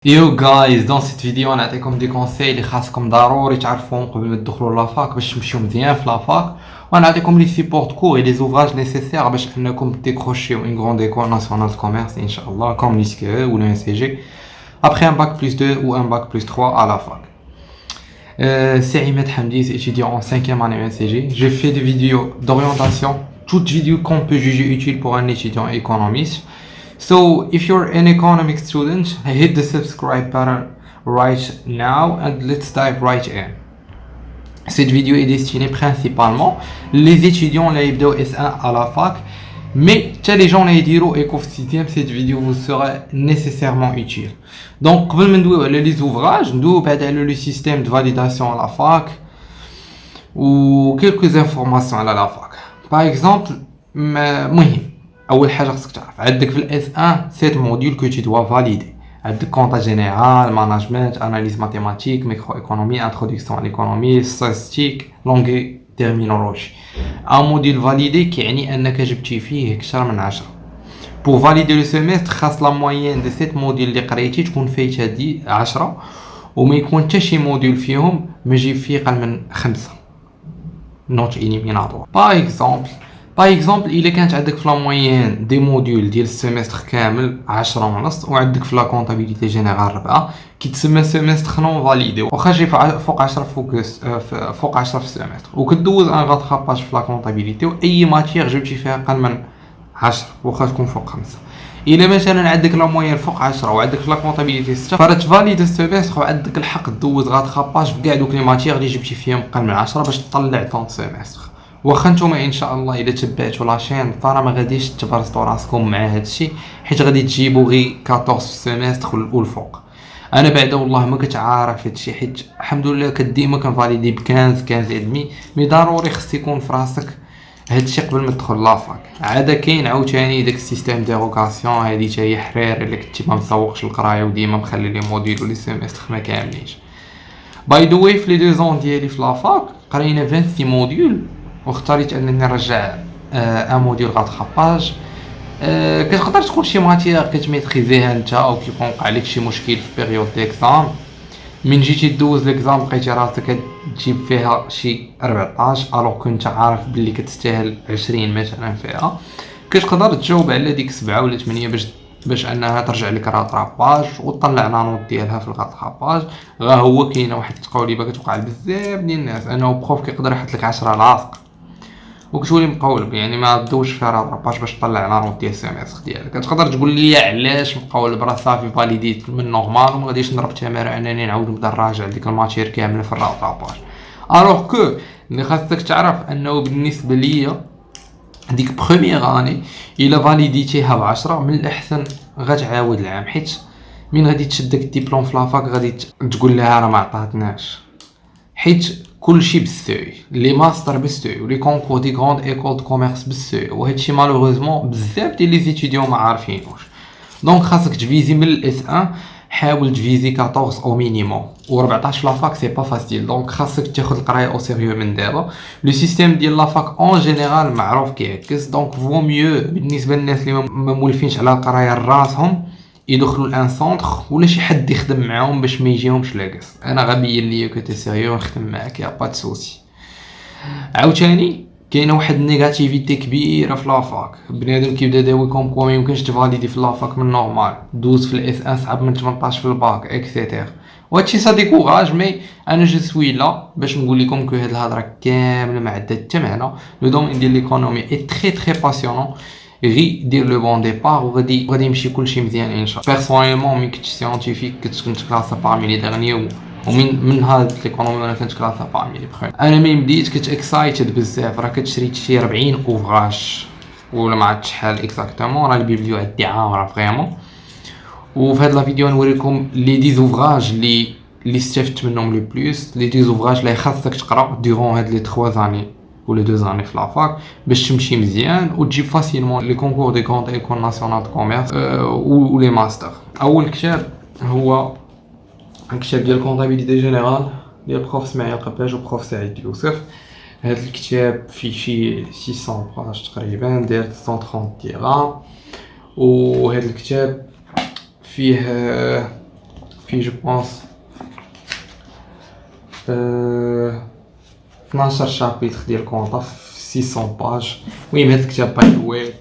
Yo guys, dans cette vidéo نعطيكم دي كونساي اللي خاصكم ضروري تعرفوهم قبل ما تدخلوا لافاك باش تمشيو مزيان في لافاك، ونعطيكم لي سيبورت كور et les ouvrages nécessaires باش انكم décrocher une grande école nationale de commerce inchallah comme l'ISCE ou le NCG après un bac plus 2 ou un bac plus 3 à la fac. C'est Ahmed Hamdi, étudiant en 5e année NCG. J'ai fait des vidéos d'orientation, toutes vidéos qu'on peut juger utiles pour un étudiant économiste. So, if you're an economic student, hit the subscribe button right now and let's dive right in. Cette vidéo est destinée principalement les étudiants les S1 à la fac, mais les gens les diront et qu'au 6e, cette vidéo vous sera nécessairement utile. Donc, قبل ما ندويو على les ouvrages, ندويو بعد على le système de validation à la fac ou quelques informations على la fac. Par exemple, مهم اول حاجه خصك تعرف عندك في الاس 1 7 موديول كو تي دوا فاليدي. عندك كونطا جينيرال، ماناجمنت، اناليز ماتيماتيك، ميكرو ايكونومي، انتروداكسيون à l'économie، ستاتستيك، لونغي تيرمينولوجي. ان موديول فاليدي كيعني انك جبتي فيه اكثر من 10. بور فاليدي لو سيمستر خاص لا موين دو 7 موديول اللي قريتي تكون فايته دي 10 وما يكون حتى شي موديول فيهم ما يجيب فيه اقل من 5 نوت اليميناتور. باغ اكزومبل الا كانت عندك في لا موين دي موديول ديال السيمستر كامل 10 ونص وعندك في لا كونطابيليتي جينيرال 4 كيتسمى سيمستر نون فاليدي واخا جي فوق 10 فوق 10 في السيمستر وكدوز ان غاتراباج في لا كونطابيليتي واي ماتيير جبتي فيها اقل من 10 واخا تكون فوق 5. الا مثلا عندك لا موين فوق 10 وعندك في لا كونطابيليتي 6 فرتفاليد السيمستر وعندك الحق دوز غاتراباج في كاع دوك لي ماتيير اللي جبتي فيهم اقل من 10 باش تطلع طون سيمستر. واخا نتوما ان شاء الله الا تبعتوا لاشين فرا ما غاديش تبرزطوا راسكم مع هادشي حيت غادي تجيبوا غير 14 في السيمستر والفوق. انا بعدا والله ما كنت عارف هادشي حيت الحمد لله كديما كنفاليدي ب 15 ادمي مي ضروري خص يكون في راسك هادشي قبل ما تدخل لافاك. عاد كاين عاوتاني داك السيستيم ديروغاسيون هادي حتى هي حرير الا كنتي ما مسوقش القرايه وديما مخلي لي موديل ولي سيمستر ما كاملينش. باي ذا واي في لي دو زون ديالي في لافاك قرينا 26 موديول واختاريت انني نرجع ان موديول غاتراباج. كتقدر تكون شي ماتيير كتميتريزيها انت او كيكون وقع لك شي مشكل في بيريود ديكزام من جيتي دوز ليكزام لقيتي راسك تجيب فيها شي 14 الوغ كنت عارف بلي كتستاهل 20 مثلا فيها كتقدر تجاوب على ديك 7 ولا 8 باش انها ترجع لك راتراباج وتطلع لا نوت ديالها في الغاتراباج. غا هو كاينه واحد التقوليبه كتوقع بزاف ديال الناس انه بروف كيقدر يحط لك 10 لاصق وكتولي مقولب يعني ما دوش فيها راتراباج باش تطلع لا نوت ديال السيمستر ديالك. كتقدر تقول لي علاش مقولب راه صافي فاليديت من نورمال وما غاديش نضرب تماره انني نعاود نبدا نراجع ديك الماتير كامله في الراتراباج. الوغ كو اللي خاصك تعرف انه بالنسبه ليا ديك بروميير اني الا فاليديتيها ب10 من الاحسن غتعاود العام حيت من غادي تشد داك الدبلوم في لافاك غادي تقول لها راه ما عطاتناش حيت كلشي بالسوي لي ماستر بالسوي ولي كونكور دي غروند ايكول دو كوميرس بالسوي وهادشي مالوغوزمون بزاف ديال لي ستوديون ما عارفينوش. دونك خاصك تفيزي من الاس 1 حاول تفيزي 14 او مينيموم و14 في لافاك سي با فاسيل. دونك خاصك تاخذ القرايه او سيريو من دابا. لو سيستيم ديال لافاك اون جينيرال معروف كيعكس دونك فو ميو بالنسبه للناس اللي ما مولفينش على القرايه راسهم يدخلوا لان سونتر ولا شي حد يخدم معاهم باش ما يجيهمش لاقص. انا غبيين ليا كنت سيريو نخدم معاك يا با تسوسي. عاوتاني كاينه واحد النيجاتيفيتي كبيره في لافاك. بنادم كيبدا داوي كوم ما يمكنش تفاليدي في لافاك من نورمال دوز في الاس 1 صعب من 18 في الباك اكسيتير وهادشي سا ديكوراج. مي انا جو سوي لا باش نقول لكم كو هاد الهضره كامله ما عندها حتى معنى. لو دومين ديال ليكونومي اي تري باسيونون غي دير لو بون ديبار وغادي يمشي كلشي مزيان ان شاء الله. بيرسونيلمون ملي كنت سيانتيفيك كنت كلاسا بارمي لي ديرنيي ومن هاد ليكونومي انا كنت كلاسا بارمي لي بخير. انا ملي بديت كنت اكسايتد بزاف راه كتشري شي 40 اوفراج ولا ما عرفتش شحال اكزاكتومون راه البيبليو عندي عامره فريمون. وفي هاد لا فيديو نوريكم لي 10 اوفراج اللي استفدت منهم لو بلوس لي 10 اوفراج اللي خاصك تقرا دورون هاد لي 3 زاني ولا 2 زاني في لافاك باش تمشي مزيان وتجيب فاسيلمون لي كونكور دي غروند ايكول ناسيونال دو كوميرس ولي ماستر. اول كتاب هو الكتاب ديال كونطابيليتي جينيرال ديال بروف اسماعيل قباج وبروف سعيد يوسف. هذا الكتاب فيه شي 600 باج تقريبا داير 130 درهم وهذا الكتاب فيه فيه جو بونس 12 شابيتر ديال كونطا في 600 باج. المهم هذا الكتاب باي ذا واي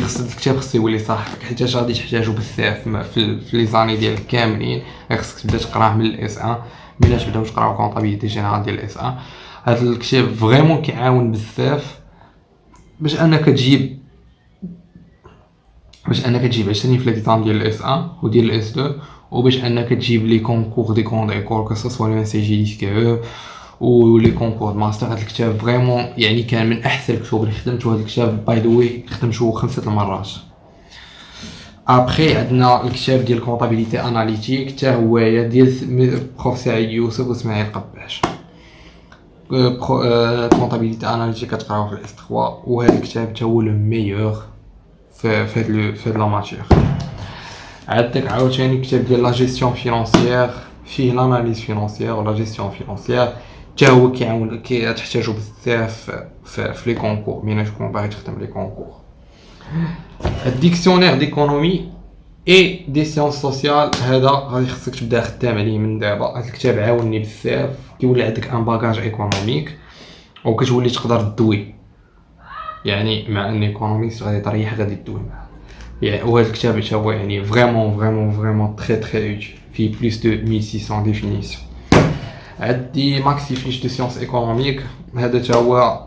خص الكتاب خصو يولي صاحبك، حيت غادي تحتاجو بزاف في لي زاني ديالك كاملين. خصك تبدا تقراه من الاس 1 ملي تبداو تقراو كونطابيليتي جينيرال ديال الاس 1. هذا الكتاب فريمون كيعاون بزاف باش انك تجيب 20 في ليكزام ديال الاس 1 وديال الاس 2، وباش انك تجيب لي كونكور دي كوند ايكول كو سوا لو ان سي جي دي كو و لي كونكور ماستر. هذا الكتاب فريمون يعني كان من احسن الكتب اللي خدمت. وهذا الكتاب باي ذا واي خدمته 5 المرات. ابري عندنا الكتاب ديال كونطابيليتي اناليتيك حتى هو ديال بروف سعيد يوسف واسماعيل قباش. كونطابيليتي اناليتيك كتقراو في الاس 3، وهذا الكتاب حتى هو لو ميور في هاد لا ماتيير. عندك عاوتاني كتاب ديال لا جيستيون فينانسيير فيه لاناليز فينانسيير ولا جيستيون فينانسيير، حتى هو كيعاون كتحتاجو بزاف في لي كونكور ملي تكون باغي تخدم لي كونكور. الديكسيونير ديكونومي اي دي سيونس سوسيال هذا غادي خصك تبدا خدام عليه من دابا. هذا الكتاب عاونني بزاف، كيولي عندك ان باغاج ايكونوميك وكتولي تقدر تدوي يعني مع ان ايكونوميست غادي تريح غادي تدوي معاه يعني. وهذا الكتاب حتى هو يعني فريمون تري اوتيل فيه بلوس دو 1600 ديفينيسيون. عندي ماكسي فيش دو سيونس ايكونوميك، هذا حتى هو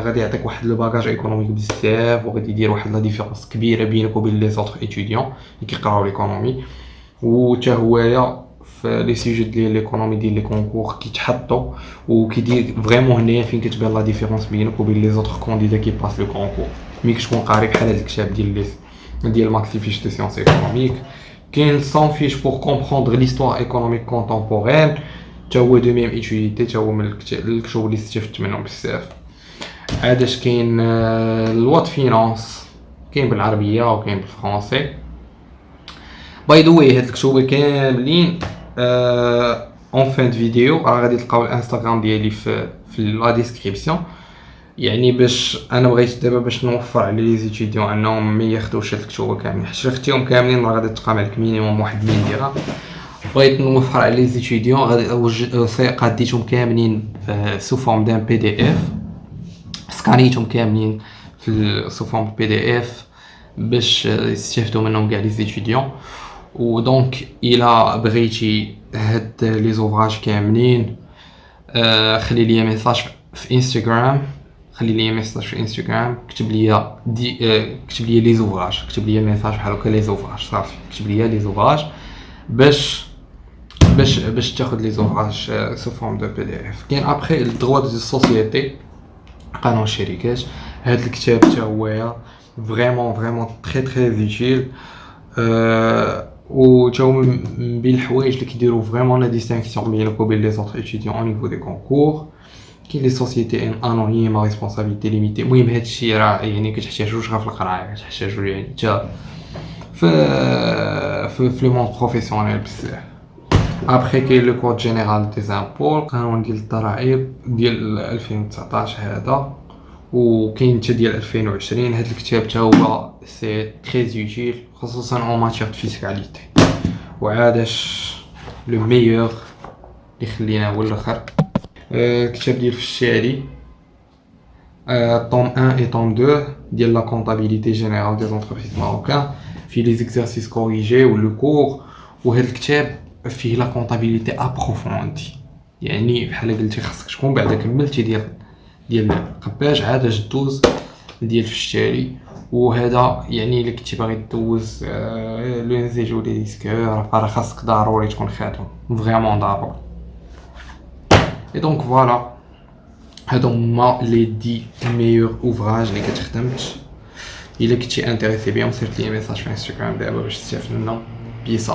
غادي يعطيك واحد لو باغاج ايكونوميك بزاف، وغادي يدير واحد لا ديفيرونس كبيره بينك وبين لي زوطخ ايتيديون اللي كيقراو ليكونومي. وحتى هو في لي سوجي ديال ليكونومي ديال لي كونكور كيتحطوا وكيدير فريمون هنايا فين كتبان لا ديفيرونس بينك وبين لي زوطخ كونديدا كي باس لو كونكور. ملي كتكون قاري بحال هذا الكتاب ديال ماكسي فيش دو سيونس ايكونوميك. كاين سون فيش بور كومبروندر ليستوار ايكونوميك كونتمبورين، حتى هو دو ميم ايتيليتي، حتى هو من الكتب اللي استفدت منهم بزاف. عادش كاين لوا د فينانس، كاين بالعربيه وكاين بالفرنسي. باي ذا واي هاد الكتب كاملين اون فين فيديو راه غادي تلقاو الانستغرام ديالي في لا ديسكريبسيون. يعني باش انا بغيت دابا باش نوفر على لي زيتيديون انهم ما ياخذوش هاد الكتب كاملين، حيت خديتهم كاملين راه غادي تلقى معاك مينيموم واحد 100 درهم. بغيت نوفر على لي زيتيديون غادي قاديتهم كاملين سو فورم دان بي دي اف، سكانيتهم كاملين في سو فورم بي دي اف باش يستافدوا منهم كاع لي زيتيديون. ودونك الا بغيتي هاد لي زوفراج كاملين خلي لي ميساج في انستغرام، كتب لي لي زوفراج، كتب لي ميساج بحال هكا لي زوفراج صافي، كتب لي لي زوفراج باش تاخذ لي زوفراج سو فورم دو بي دي اف. كاين ابري الدروا دو سوسيتي قانون الشركات، هذا الكتاب حتى هو فريمون تري اوتيل. و حتى هو من بين الحوايج اللي كيديروا فريمون لا ديستينكسيون بينك وبين لي زوطخ ايتيديون او نيفو دي كونكور. كاين لي سوسيتي انونيم ريسبونسابيلتي ليميتي. المهم هذا الشيء راه يعني كتحتاجوش غير في القرايه، كتحتاجو يعني حتى في لو مون بروفيسيونيل بزاف. ابري كاين لو كود جينيرال دي زامبول، قانون ديال الضرائب ديال 2019 هذا، وكاين حتى ديال 2020. هذا الكتاب حتى هو سي تري اوتيل خصوصا اون ماتيير دو فيسكاليتي. وعادش لو ميور اللي خلينا هو الاخر الكتاب ديال فشاري طوم 1 اي طوم 2 ديال لا كونطابيليتي جينيرال دي زونتربريز ماروكان، في لي زيكزارسيس كوريجي و لو كور. وهذا الكتاب فيه لا كونطابيليتي ابروفوندي، يعني بحال قلتي خاصك تكون بعدا كملتي ديال قباش عاد دوز ديال فشاري. وهذا يعني الا كنتي باغي دوز لو نزيج ولا ديسكور راه خاصك ضروري تكون خاتم فريمون ضروري. اي دونك فوالا هادو هما لي 10 ميور اوفراج اللي كتخدمت. الا كنتي انتريسي بهم صيفط لي ميساج في انستغرام دابا باش تستافد منهم. بيسا.